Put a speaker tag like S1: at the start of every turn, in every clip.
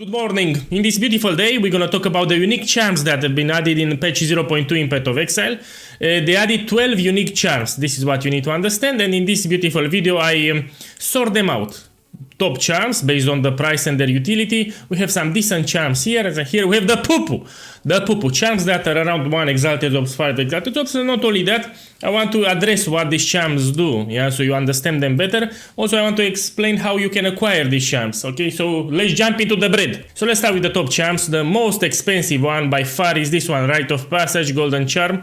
S1: Good morning. In this beautiful day, we're gonna talk about the unique charms that have been added in patch 0.2 in Path of Exile. They added 12 unique charms. This is what you need to understand, and in this beautiful video, I sort them out. Top charms based on the price and their utility. We have some decent charms here, and here we have the poo-poo. The poo-poo charms that are around 1 exalted orbs, 5 exalted orbs. And not only that, I want to address what these charms do, yeah, so you understand them better. Also, I want to explain how you can acquire these charms, okay? So let's jump into the bread. So let's start with the top charms. The most expensive one by far is this one, Rite of Passage, Golden Charm.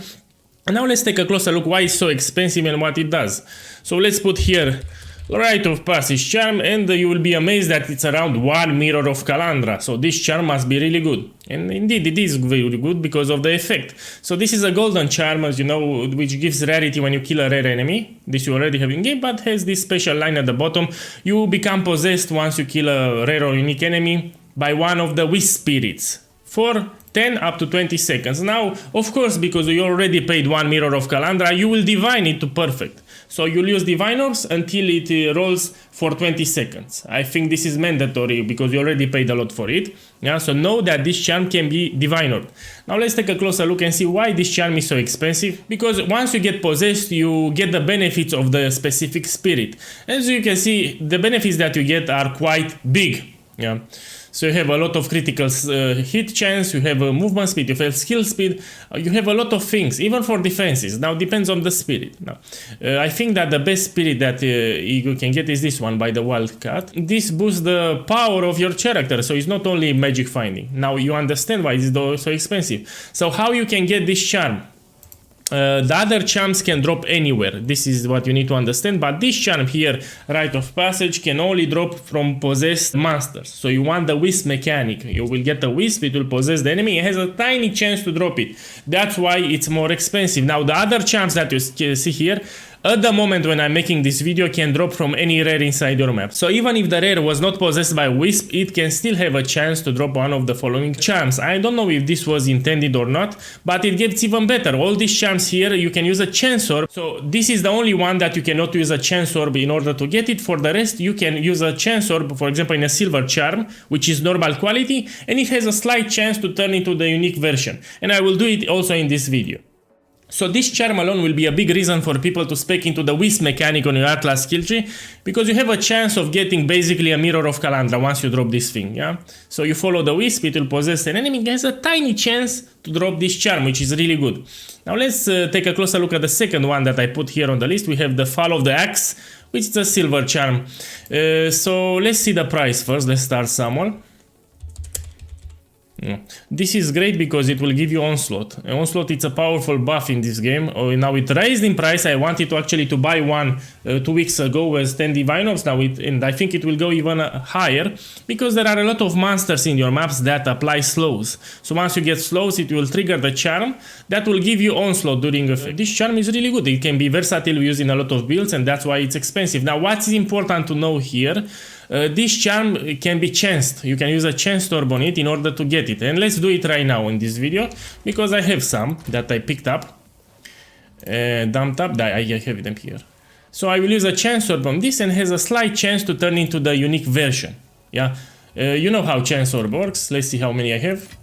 S1: And now let's take a closer look why it's so expensive and what it does. So let's put here Rite of Passage charm, and you will be amazed that it's around 1 Mirror of Calandra. So this charm must be really good. And indeed it is very good because of the effect. So this is a golden charm, as you know, which gives rarity when you kill a rare enemy. This you already have in game, but has this special line at the bottom. You become possessed once you kill a rare or unique enemy by one of the wisp spirits for 10 up to 20 seconds. Now, of course, because you already paid 1 Mirror of Calandra, you will divine it to perfect. So you'll use Divine Orbs until it rolls for 20 seconds. I think this is mandatory because you already paid a lot for it. Yeah, so know that this charm can be Divine Orb. Now let's take a closer look and see why this charm is so expensive. Because once you get possessed, you get the benefits of the specific spirit. As you can see, the benefits that you get are quite big. Yeah. So you have a lot of critical hit chance, you have a movement speed, you have skill speed, you have a lot of things, even for defenses. Now depends on the spirit. Now, I think that the best spirit that you can get is this one by the Wildcat. This boosts the power of your character, so it's not only magic finding. Now you understand why it's so expensive. So how you can get this charm? The other charms can drop anywhere. This is what you need to understand. But this charm here, Rite of Passage, can only drop from possessed monsters. So you want the wisp mechanic. You will get a wisp, it will possess the enemy. It has a tiny chance to drop it. That's why it's more expensive. Now the other charms that you see here, at the moment when I'm making this video, can drop from any rare inside your map. So even if the rare was not possessed by Wisp, it can still have a chance to drop one of the following charms. I don't know if this was intended or not, but it gets even better. All these charms here, you can use a Chance Orb. So this is the only one that you cannot use a Chance Orb in order to get it. For the rest, you can use a Chance Orb, for example, in a Silver Charm, which is normal quality, and it has a slight chance to turn into the unique version. And I will do it also in this video. So this charm alone will be a big reason for people to spec into the Wisp mechanic on your Atlas skill tree, because you have a chance of getting basically a Mirror of Calandra once you drop this thing, yeah? So you follow the Wisp, it will possess an enemy, it has a tiny chance to drop this charm, which is really good. Now let's take a closer look at the second one that I put here on the list. We have the Fall of the Axe, which is a silver charm. So let's see the price first, let's start somewhere. Yeah. This is great because it will give you Onslaught. Onslaught, it's a powerful buff in this game. Now it raised in price. I wanted to actually to buy one 2 weeks ago with 10 Divine Orbs. Now and I think it will go even higher because there are a lot of monsters in your maps that apply slows. So once you get slows, it will trigger the charm that will give you Onslaught during effect. This charm is really good. It can be versatile used in a lot of builds, and that's why it's expensive. Now what's important to know here, this charm can be chanced. You can use a Chance Orb on it in order to get it. And let's do it right now in this video, because I have some that I picked up. Dumped up, I have them here. So I will use a Chance Orb on this, and has a slight chance to turn into the unique version. Yeah, you know how Chance Orb works. Let's see how many I have.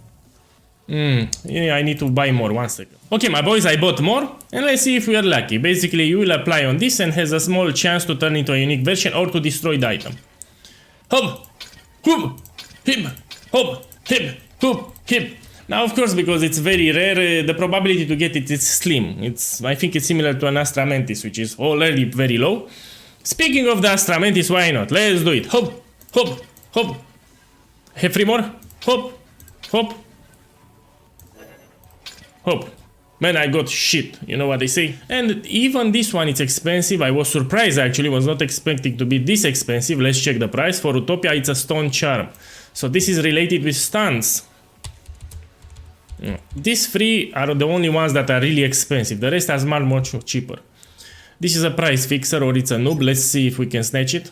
S1: Yeah, I need to buy more, 1 second. Okay, my boys, I bought more, and let's see if we are lucky. Basically, you will apply on this and has a small chance to turn into a unique version or to destroy the item. Hop, hoop, hip, hop, hip, hoop, hip. Now, of course, because it's very rare, the probability to get it is slim. I think it's similar to an Astra Mantis, which is already very low. Speaking of the Astra Mantis, why not? Let's do it. Hop, hop, hop. Have 3 more. Hop, hop, hop. Man, I got shit, you know what they say? And even this one is expensive. I was surprised, actually, was not expecting to be this expensive. Let's check the price. For Utopia, it's a stone charm. So this is related with stuns. These 3 are the only ones that are really expensive. The rest are much cheaper. This is a price fixer, or it's a noob. Let's see if we can snatch it.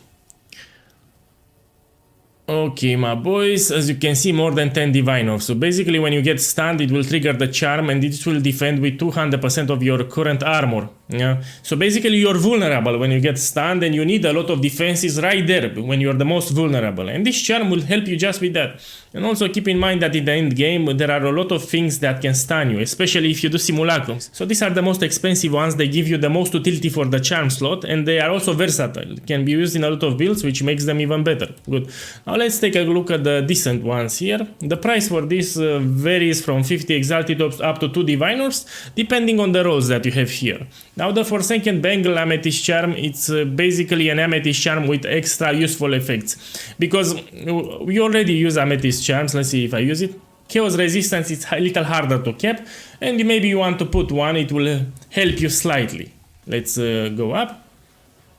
S1: Okay, my boys, as you can see, more than 10 Divine. So basically when you get stunned, it will trigger the charm and it will defend with 200% of your current armor. Yeah. So basically you're vulnerable when you get stunned and you need a lot of defenses right there when you're the most vulnerable. And this charm will help you just with that. And also keep in mind that in the end game there are a lot of things that can stun you, especially if you do simulacrums. So these are the most expensive ones, they give you the most utility for the charm slot and they are also versatile. Can be used in a lot of builds, which makes them even better. Good. Now let's take a look at the decent ones here. The price for this varies from 50 Exalted Orbs up to 2 Diviners, depending on the rolls that you have here. Now the Forsaken Bangle Amethyst Charm, it's basically an Amethyst Charm with extra useful effects. Because we already use Amethyst Charms, let's see if I use it. Chaos Resistance, it's a little harder to cap, and maybe you want to put one, it will help you slightly. Let's go up.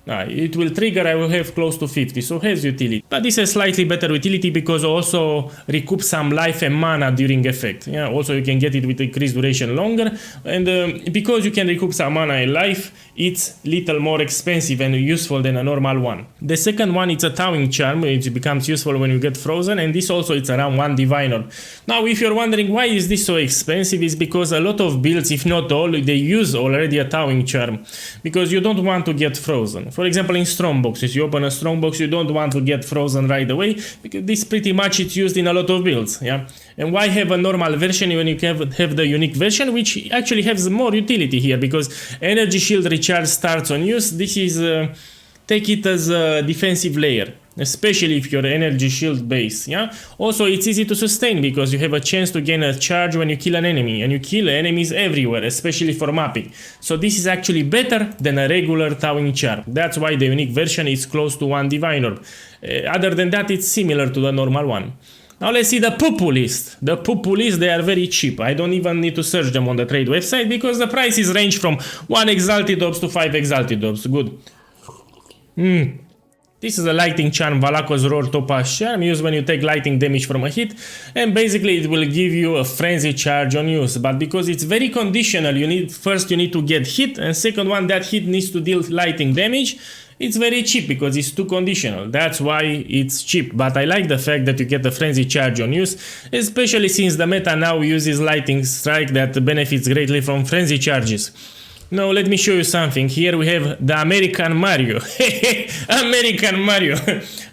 S1: It will trigger, I will have close to 50, so has utility. But this has slightly better utility because also recoup some life and mana during effect. Yeah, also you can get it with increased duration longer, and because you can recoup some mana and life, it's little more expensive and useful than a normal one. The second one, it's a Towing Charm, which becomes useful when you get frozen, and this also it's around 1 Diviner. Now if you're wondering why is this so expensive, it's because a lot of builds, if not all, they use already a Towing Charm, because you don't want to get frozen. For example, in strong boxes, you open a strong box, you don't want to get frozen right away, because this pretty much it's used in a lot of builds, yeah. And why have a normal version when you have the unique version, which actually has more utility here, because energy shield recharge starts on use. This is take it as a defensive layer, especially if you're energy shield base, yeah. Also it's easy to sustain because you have a chance to gain a charge when you kill an enemy, and you kill enemies everywhere, especially for mapping. So this is actually better than a regular Towing Charm. That's why the unique version is close to 1 Diviner. Other than that, it's similar to the normal one. Now let's see the PoE list. The PoE list, they are very cheap. I don't even need to search them on the trade website because the prices range from 1 Exalted Orbs to 5 Exalted Orbs. Good. This is a Lighting Charm, Valako's Roar Topaz Charm, used when you take lightning damage from a hit, and basically it will give you a frenzy charge on use. But because it's very conditional, you need to get hit, and second one, that hit needs to deal lightning damage. It's very cheap because it's too conditional. That's why it's cheap. But I like the fact that you get a frenzy charge on use, especially since the meta now uses Lightning Strike that benefits greatly from frenzy charges. Now let me show you something. Here we have the American Mario. American Mario.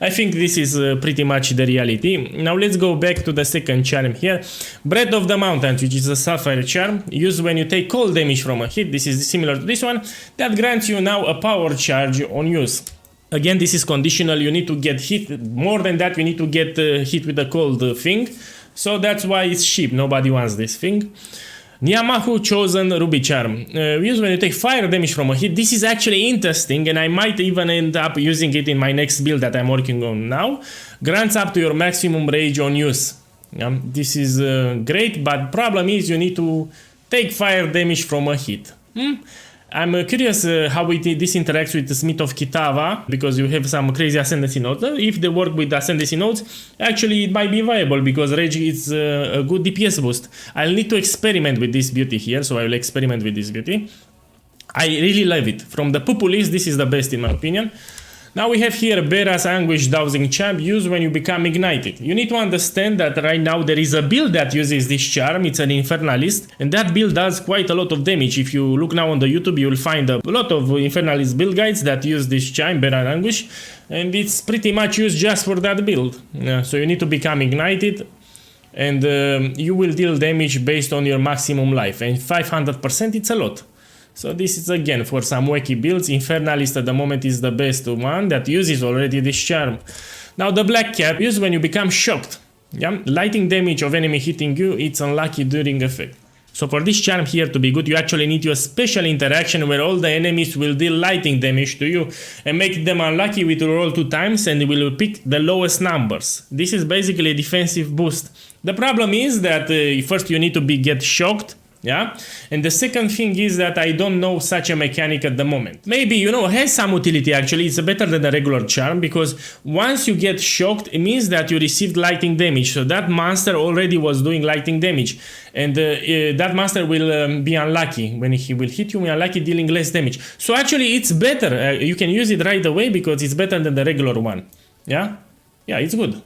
S1: I think this is pretty much the reality. Now let's go back to the second charm here. Breath of the Mountains, which is a Sapphire charm, used when you take cold damage from a hit. This is similar to this one. That grants you now a power charge on use. Again, this is conditional. You need to get hit. More than that, you need to get hit with a cold thing. So that's why it's cheap. Nobody wants this thing. Nyamahu Chosen Ruby Charm. Used when you take fire damage from a hit. This is actually interesting, and I might even end up using it in my next build that I'm working on now. Grants up to your maximum rage on use. This is great, but problem is you need to take fire damage from a hit. I'm curious how this interacts with the Smith of Kitava, because you have some crazy ascendancy nodes. If they work with ascendancy nodes, actually it might be viable, because Rage is a good DPS boost. I'll need to experiment with this beauty here, so I will experiment with this beauty. I really love it. From the PoE list, this is the best in my opinion. Now we have here Bera's Anguish Dowsing Charm, used when you become ignited. You need to understand that right now there is a build that uses this charm, it's an Infernalist, and that build does quite a lot of damage. If you look now on the YouTube, you will find a lot of Infernalist build guides that use this charm, Bera's Anguish, and it's pretty much used just for that build. So you need to become ignited, and you will deal damage based on your maximum life, and 500% it's a lot. So this is again for some wacky builds. Infernalist at the moment is the best one that uses already this charm. Now the Black Cap, used when you become shocked. Yeah? Lightning damage of enemy hitting you, it's unlucky during effect. So for this charm here to be good, you actually need a special interaction where all the enemies will deal lightning damage to you and make them unlucky with roll 2 times, and will pick the lowest numbers. This is basically a defensive boost. The problem is that first you need to get shocked. Yeah, and the second thing is that I don't know such a mechanic at the moment. Maybe, has some utility actually. It's better than the regular charm, because once you get shocked, it means that you received lightning damage. So that monster already was doing lightning damage, and that monster will be unlucky. When he will hit you, be unlucky, dealing less damage. So actually it's better. You can use it right away because it's better than the regular one. Yeah, it's good.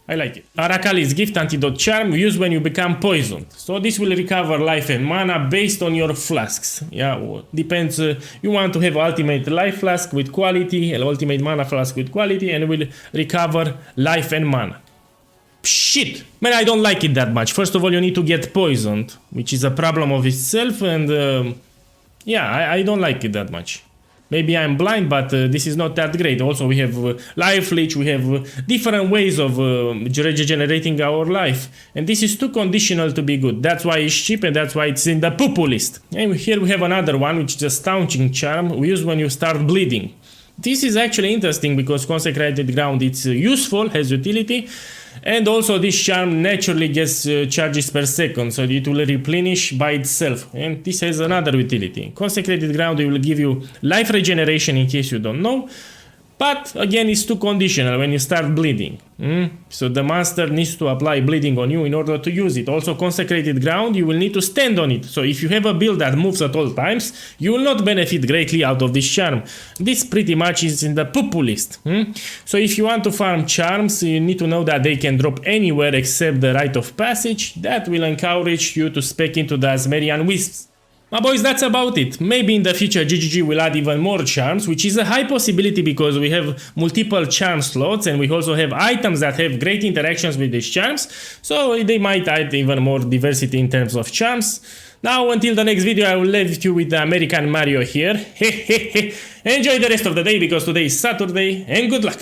S1: I like it. Arakalis gift antidote charm used when you become poisoned. So this will recover life and mana based on your flasks. Yeah, depends. You want to have ultimate life flask with quality, and ultimate mana flask with quality, and it will recover life and mana. Shit! Man, I don't like it that much. First of all, you need to get poisoned, which is a problem of itself, and yeah, I don't like it that much. Maybe I'm blind, but this is not that great. Also, we have life leech, we have different ways of regenerating our life. And this is too conditional to be good. That's why it's cheap and that's why it's in the poo-poo list. And here we have another one, which is a staunching charm we use when you start bleeding. This is actually interesting because consecrated ground, it's useful, has utility. And also this charm naturally gets charges per second, so it will replenish by itself. And this has another utility. Consecrated ground will give you life regeneration in case you don't know. But again, it's too conditional when you start bleeding. So the monster needs to apply bleeding on you in order to use it. Also, consecrated ground, you will need to stand on it. So if you have a build that moves at all times, you will not benefit greatly out of this charm. This pretty much is in the poo-poo list. So if you want to farm charms, you need to know that they can drop anywhere except the rite of passage. That will encourage you to spec into the Asmerian wisps. My boys, that's about it. Maybe in the future GGG will add even more charms, which is a high possibility because we have multiple charm slots and we also have items that have great interactions with these charms, so they might add even more diversity in terms of charms. Now, until the next video, I will leave you with the American Mario here. Enjoy the rest of the day because today is Saturday, and good luck!